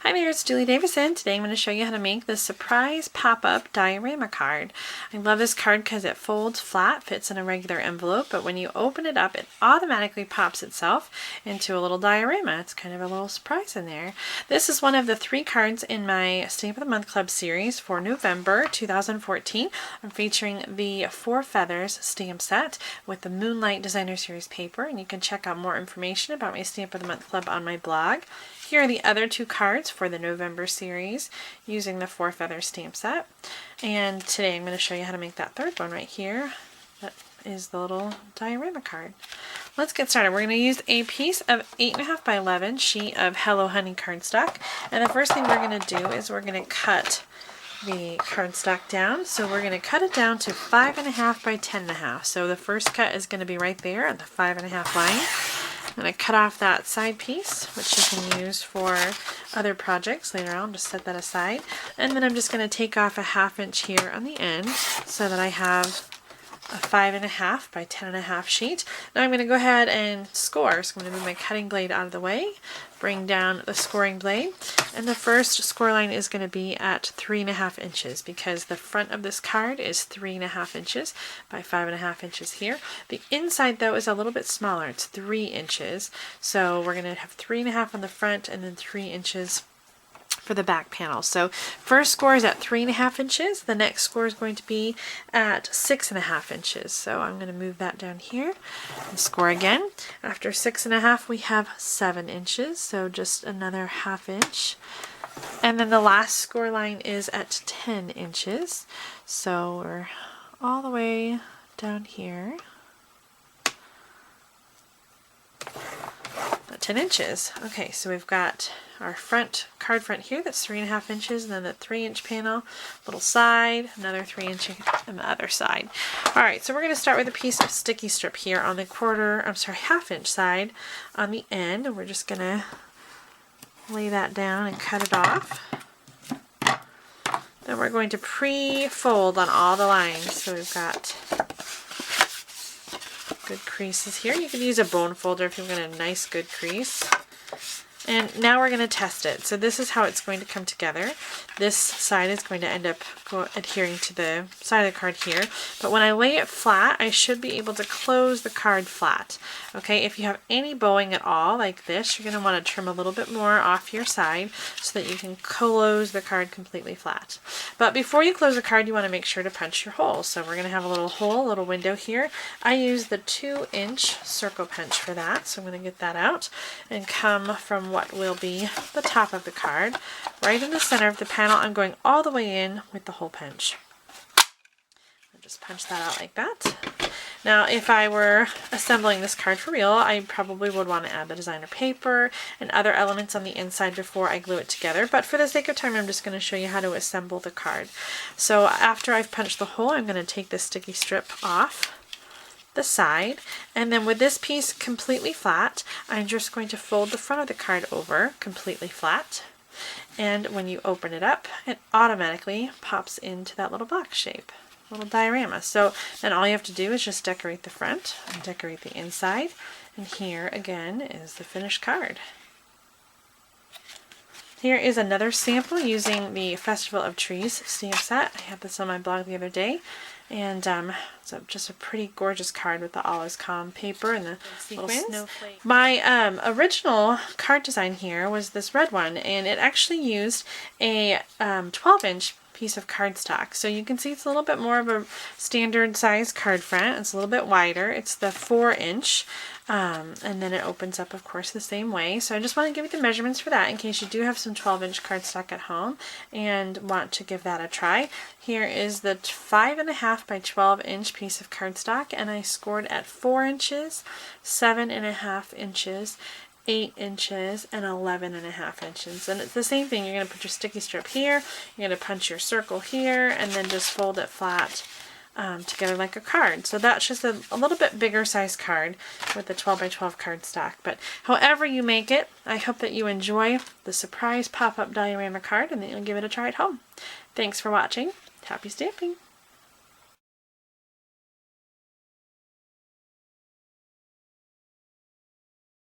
Hi there, it's Julie Davison. Today I'm going to show you how to make this surprise pop-up diorama card. I love this card because it folds flat, fits in a regular envelope, but when you open it up, it automatically pops itself into a little diorama. It's kind of a little surprise in there. This is one of the 3 cards in my Stamp of the Month Club series for November 2014. I'm featuring the 4 Feathers stamp set with the Moonlight Designer Series paper, and you can check out more information about my Stamp of the Month Club on my blog. Here are the other 2 cards for the November series using the 4 Feather stamp set. And today I'm going to show you how to make that 3rd one right here. That is the little diorama card. Let's get started. We're going to use a piece of 8.5 by 11 sheet of Hello Honey cardstock. And the first thing we're going to do is we're going to cut the cardstock down. So we're going to cut it down to 5.5 by 10.5. So the first cut is going to be right there at the 5.5 line. I'm going to cut off that side piece, which you can use for other projects later on. Just set that aside. And then I'm just going to take off a 1/2 inch here on the end so that I have a 5.5 by 10.5 sheet. Now I'm going to go ahead and score. So I'm going to move my cutting blade out of the way, bring down the scoring blade, and the first score line is going to be at 3.5 inches because the front of this card is 3.5 inches by 5.5 inches here. The inside though is a little bit smaller. It's 3 inches. So we're going to have 3.5 on the front and then 3 inches for the back panel. So first score is at 3.5 inches. The next score is going to be at 6.5 inches. So I'm going to move that down here and score again. After 6.5 we have 7 inches. So just another 1/2 inch. And then the last score line is at 10 inches. So we're all the way down here. 10 inches. Okay, so we've got our card front here that's 3.5 inches, and then the 3-inch panel, little side, another 3 inch on the other side. Alright, so we're going to start with a piece of sticky strip here on the 1/2 inch side on the end, and we're just going to lay that down and cut it off. Then we're going to pre-fold on all the lines. So we've got good creases here. You could use a bone folder if you want a nice good crease. And now we're going to test it. So this is how it's going to come together. This side is going to end up adhering to the side of the card here. But when I lay it flat, I should be able to close the card flat. Okay, if you have any bowing at all like this, you're going to want to trim a little bit more off your side so that you can close the card completely flat. But before you close the card, you want to make sure to punch your hole. So we're going to have a little hole, a little window here. I use the 2-inch circle punch for that. So I'm going to get that out and come from what will be the top of the card. Right in the center of the panel, I'm going all the way in with the hole punch. I'll just punch that out like that. Now, if I were assembling this card for real, I probably would want to add the designer paper and other elements on the inside before I glue it together. But for the sake of time, I'm just going to show you how to assemble the card. So after I've punched the hole, I'm going to take this sticky strip off the side, and then with this piece completely flat, I'm just going to fold the front of the card over completely flat, and when you open it up, it automatically pops into that little box shape, little diorama. So then all you have to do is just decorate the front and decorate the inside, and here again is the finished card. Here is another sample using the Festival of Trees stamp set. I had this on my blog the other day. And so just a pretty gorgeous card with the All Is Calm paper and the little snowflake. My original card design here was this red one, and it actually used a 12-inch piece of cardstock. So you can see it's a little bit more of a standard size card front. It's a little bit wider. It's the 4-inch. And then it opens up, of course, the same way. So I just want to give you the measurements for that in case you do have some 12-inch cardstock at home and want to give that a try. Here is the 5.5 by 12-inch piece of cardstock, and I scored at 4 inches, 7.5 inches, 8 inches, and 11.5 inches. And it's the same thing. You're going to put your sticky strip here, you're going to punch your circle here, and then just fold it flat together like a card. So that's just a little bit bigger size card with the 12 by 12 cardstock. But however you make it, I hope that you enjoy the surprise pop-up diorama card and that you'll give it a try at home. Thanks for watching. Happy stamping!